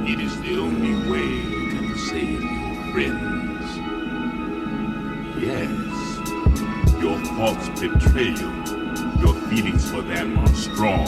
It is the only way you can save your friends. Yes, your thoughts betray you. Your feelings for them are strong.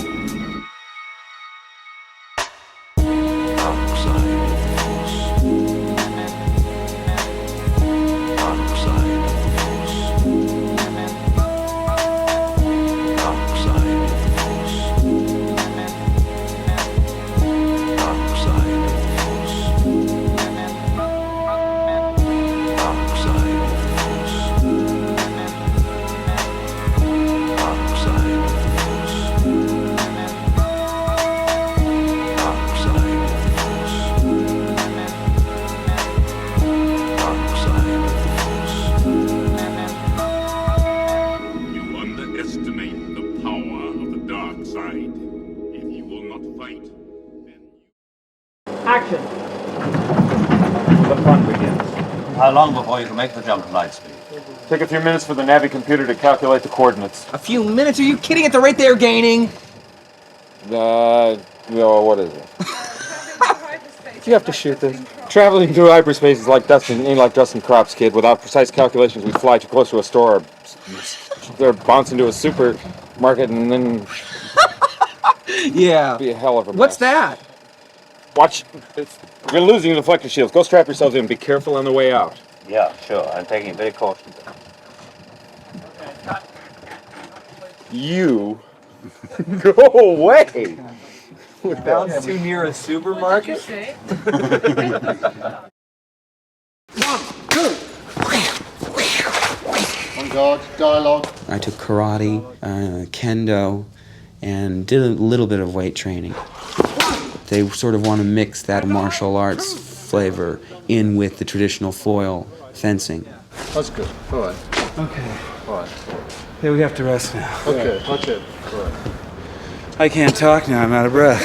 Action! The fun begins. How long before you can make the jump to light speed? Take a few minutes for the Navi computer to calculate the coordinates. A few minutes? Are you kidding? At the rate they're gaining? No, what is it? You have to shoot this. Traveling through hyperspace is like dusting crops, kid. Without precise calculations, we fly too close to a store, or bounce into a supermarket, and then... Yeah. Be a hell of a mess. What's that? Watch. You're losing the deflector shields. Go strap yourselves in. Be careful on the way out. Yeah, sure. I'm taking a bit of caution. You go away. Bounce too near a supermarket? On guard, dialogue. I took karate, kendo, and did a little bit of weight training. They sort of want to mix that martial arts flavor in with the traditional foil fencing. That's good. All right. Okay. All right. Yeah, we have to rest now. Okay, that's it. All right. I can't talk now, I'm out of breath.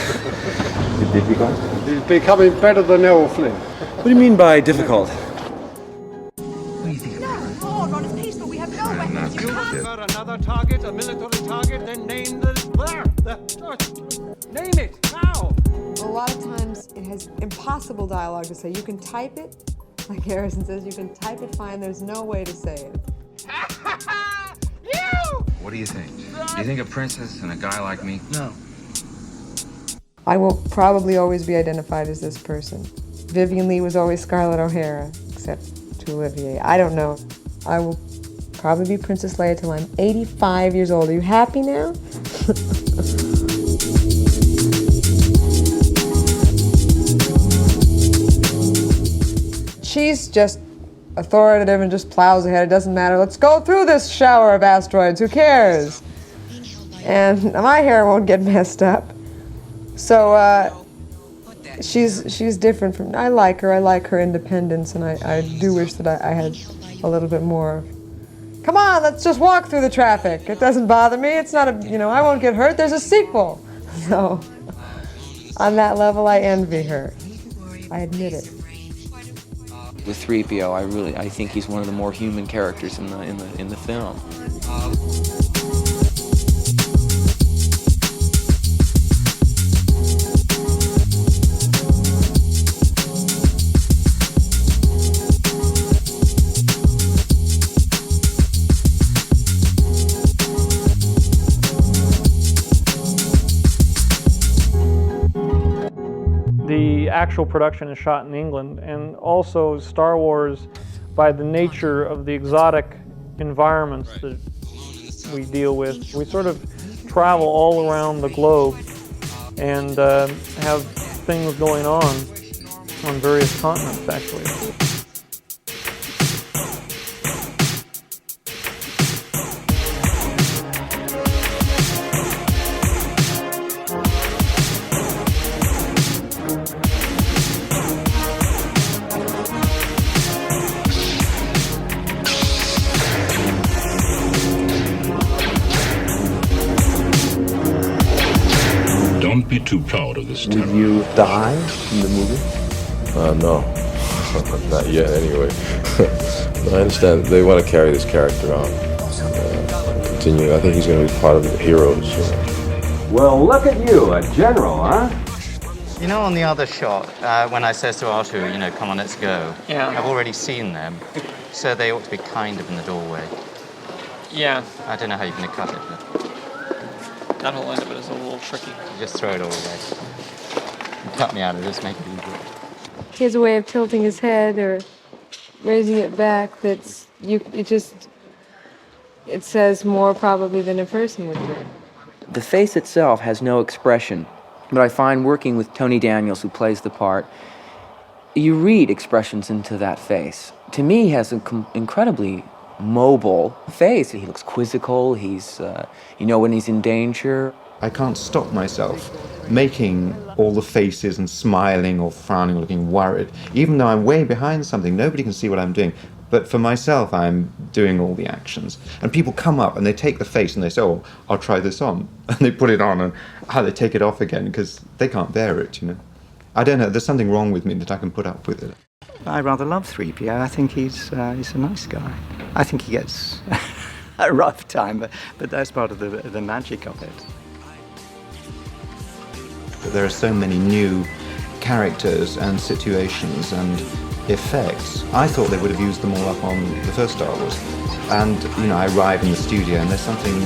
He's becoming better than Errol Flynn. What do you mean by difficult? Got another target, a military target, then name name it, now! A lot of times it has impossible dialogue to say. You can type it, like Harrison says, you can type it fine, there's no way to say it. What do you think? Do you think a princess and a guy like me? No. I will probably always be identified as this person. Vivian Lee was always Scarlett O'Hara, except to Olivier. I don't know. I will probably be Princess Leia till I'm 85 years old. Are you happy now? She's just authoritative and just plows ahead. It doesn't matter. Let's go through this shower of asteroids. Who cares? And my hair won't get messed up. So she's different from. I like her. I like her independence, and I do wish that I had a little bit more. Come on, let's just walk through the traffic. It doesn't bother me. It's not I won't get hurt. There's a sequel. So on that level, I envy her. I admit it. With 3PO, I think he's one of the more human characters in the film. The actual production is shot in England, and also Star Wars, by the nature of the exotic environments that we deal with, we sort of travel all around the globe and have things going on various continents, actually. Don't be too proud of this terror. Will you die in the movie? No. Not yet, anyway. I understand they want to carry this character on. Continue. I think he's going to be part of the heroes. Well, look at you, a general, huh? You know, on the other shot, when I says to R2, you know, come on, let's go. Yeah. I've already seen them, so they ought to be kind of in the doorway. Yeah. I don't know how you're going to cut it, but That whole end of it is a little tricky. just throw it all away. Cut me out of this, make it easier. He has a way of tilting his head or raising it back that's, it says more probably than a person would do. The face itself has no expression, but I find working with Tony Daniels, who plays the part, you read expressions into that face. To me, he has an incredibly mobile face. He looks quizzical, he's, you know when he's in danger. I can't stop myself making all the faces and smiling or frowning, looking worried. Even though I'm way behind something, nobody can see what I'm doing. But for myself, I'm doing all the actions. And people come up and they take the face and they say, oh, I'll try this on. And they put it on and they take it off again because they can't bear it, you know. I don't know, there's something wrong with me that I can put up with it. I rather love 3PO. I think he's a nice guy. I think he gets a rough time, but that's part of the magic of it. There are so many new characters and situations and effects. I thought they would have used them all up on the first Star Wars. And, you know, I arrive in the studio and there's something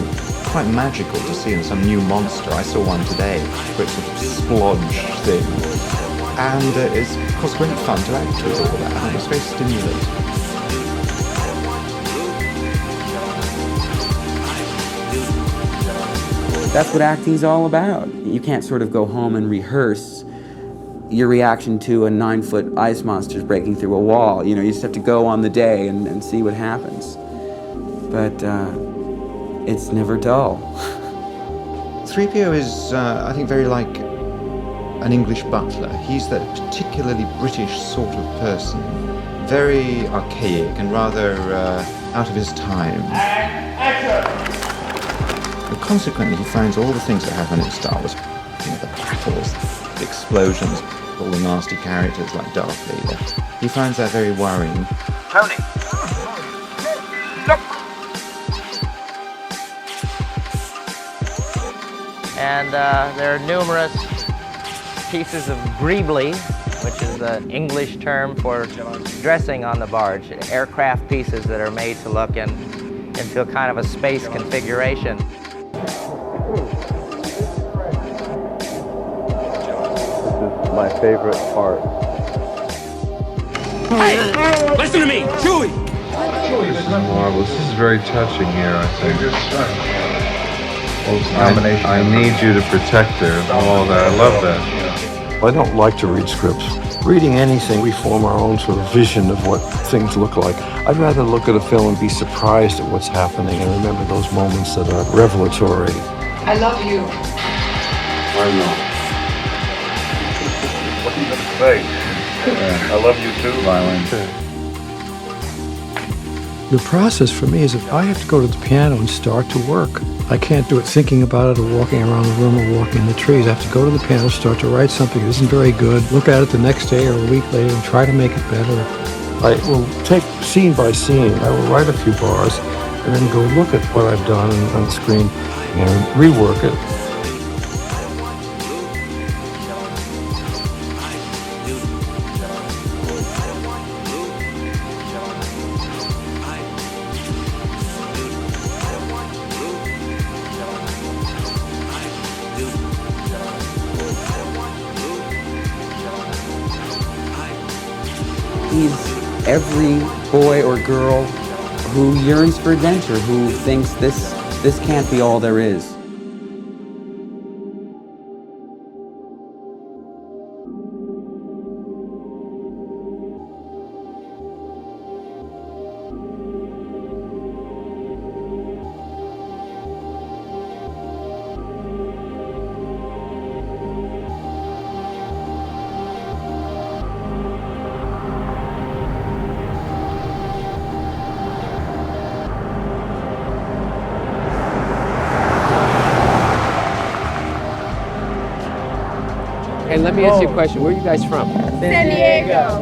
quite magical to see in some new monster. I saw one today, where it's a splodge thing. And it's, of course, great fun to act with all that. And it's very stimulating. That's what acting's all about. You can't sort of go home and rehearse your reaction to a 9-foot ice monster breaking through a wall. You know, you just have to go on the day and see what happens. But it's never dull. 3PO is, I think, very like an English butler. He's that particularly British sort of person. Very archaic and rather out of his time. And consequently, he finds all the things that happen in Star Wars, you know, the battles, the explosions, all the nasty characters like Darth Vader. He finds that very worrying. Tony! Look! And there are numerous pieces of greebly, which is the English term for dressing on the barge, aircraft pieces that are made to look into a kind of a space configuration. My favorite part. Hey! Listen to me! Chewie! This is marvelous. This is very touching here, I think. I need you to protect her and all that. I love that. I don't like to read scripts. Reading anything, we form our own sort of vision of what things look like. I'd rather look at a film and be surprised at what's happening and remember those moments that are revelatory. I love you. I know. What are you going to say? I love you too, Violin. The process for me is if I have to go to the piano and start to work. I can't do it thinking about it or walking around the room or walking in the trees. I have to go to the piano, start to write something that isn't very good, look at it the next day or a week later and try to make it better. I will take scene by scene. I will write a few bars and then go look at what I've done on the screen and rework it. He's every boy or girl who yearns for adventure, who thinks this can't be all there is. Hey, let me ask you a question. Where are you guys from? San Diego.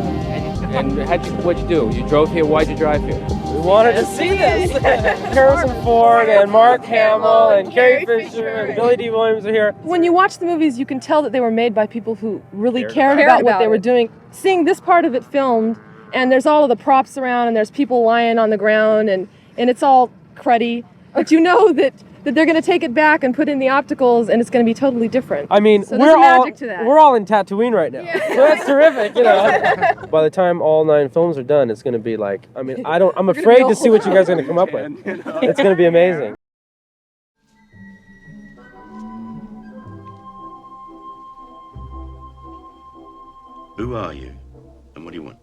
And what'd you do? You drove here? Why'd you drive here? We wanted to see this. Harrison Ford and Mark Hamill and Carrie Fisher and Billy D. Williams are here. When you watch the movies, you can tell that they were made by people who really cared about what they were doing. Seeing this part of it filmed, and there's all of the props around, and there's people lying on the ground, and it's all cruddy. But you know that they're going to take it back and put in the opticals, and it's going to be totally different. I mean, so there's magic to that. We're all in Tatooine right now, so that's terrific. You know, by the time all 9 films are done, it's going to be like, I mean, I'm afraid to see what you guys are going to come up with. It's going to be amazing. Who are you, and what do you want?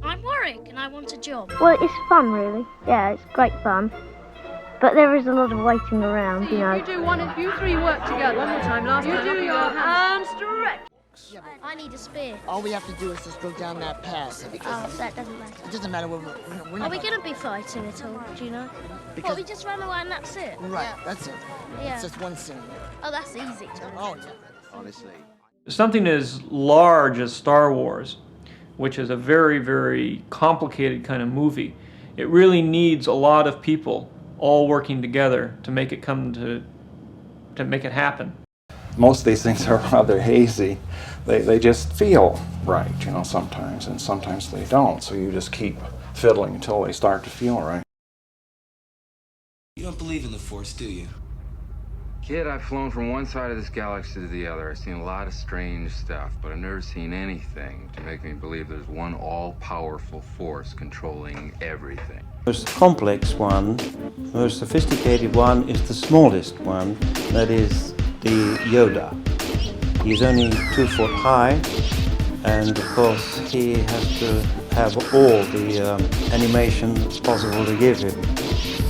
I'm Warwick, and I want a job. Well, it's fun, really. Yeah, it's great fun. But there is a lot of waiting around, you know. You do one and you three work together. One more time, last time. You do your hands direct. I need a spear. All we have to do is just go down that path. Oh, that doesn't matter. It doesn't matter. We're Are not we going to be fighting at all, do you know? Because What, we just run away and that's it? Right, that's it. Yeah. It's just one scene. Oh, that's easy. Oh, yeah. Honestly. Something as large as Star Wars, which is a very, very complicated kind of movie, it really needs a lot of people all working together to make it to make it happen. Most of these things are rather hazy. They just feel right, you know, sometimes, and sometimes they don't. So you just keep fiddling until they start to feel right. You don't believe in the Force, do you? Kid, I've flown from one side of this galaxy to the other. I've seen a lot of strange stuff, but I've never seen anything to make me believe there's one all-powerful force controlling everything. The most complex one, the most sophisticated one, is the smallest one, that is the Yoda. He's only 2 foot high, and of course he has to have all the animation possible to give him,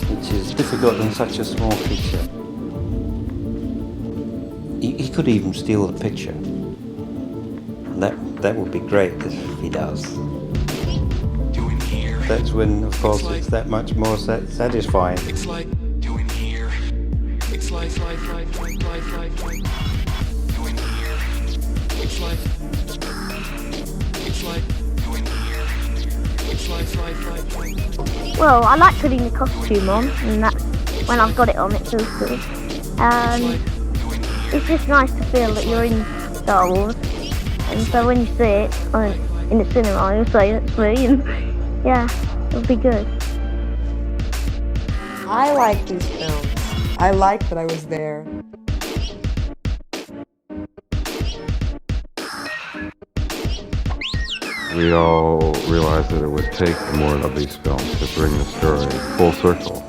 which is difficult in such a small creature. He could even steal the picture. That would be great if he does. That's when, of course, it's that much more satisfying. It's like doing here. It's like doing here. It's like doing here. It's like. Well, I like putting the costume on, and that's when I've got it on, it feels good. And it's just nice to feel that you're in Star Wars. And so when you see it in the cinema, you'll say it's me, and yeah, it'll be good. I like these films. I like that I was there. We all realized that it would take more of these films to bring the story full circle.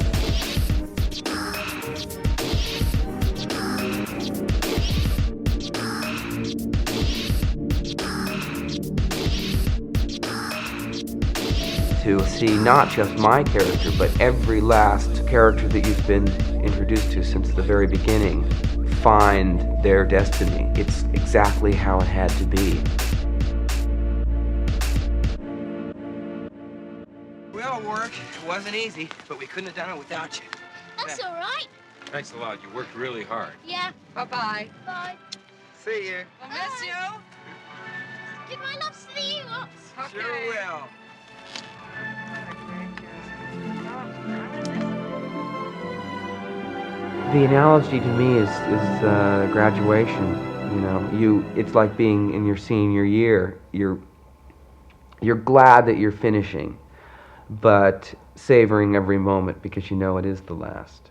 To see not just my character, but every last character that you've been introduced to since the very beginning find their destiny. It's exactly how it had to be. Well, Warwick, it wasn't easy, but we couldn't have done it without you. That's all right. Thanks a lot. You worked really hard. Yeah. Bye-bye. Bye. See you. I'll miss you. Give my loves to the Ewoks. Sure will. The analogy to me is graduation. You know, it's like being in your senior year. You're glad that you're finishing, but savoring every moment because you know it is the last.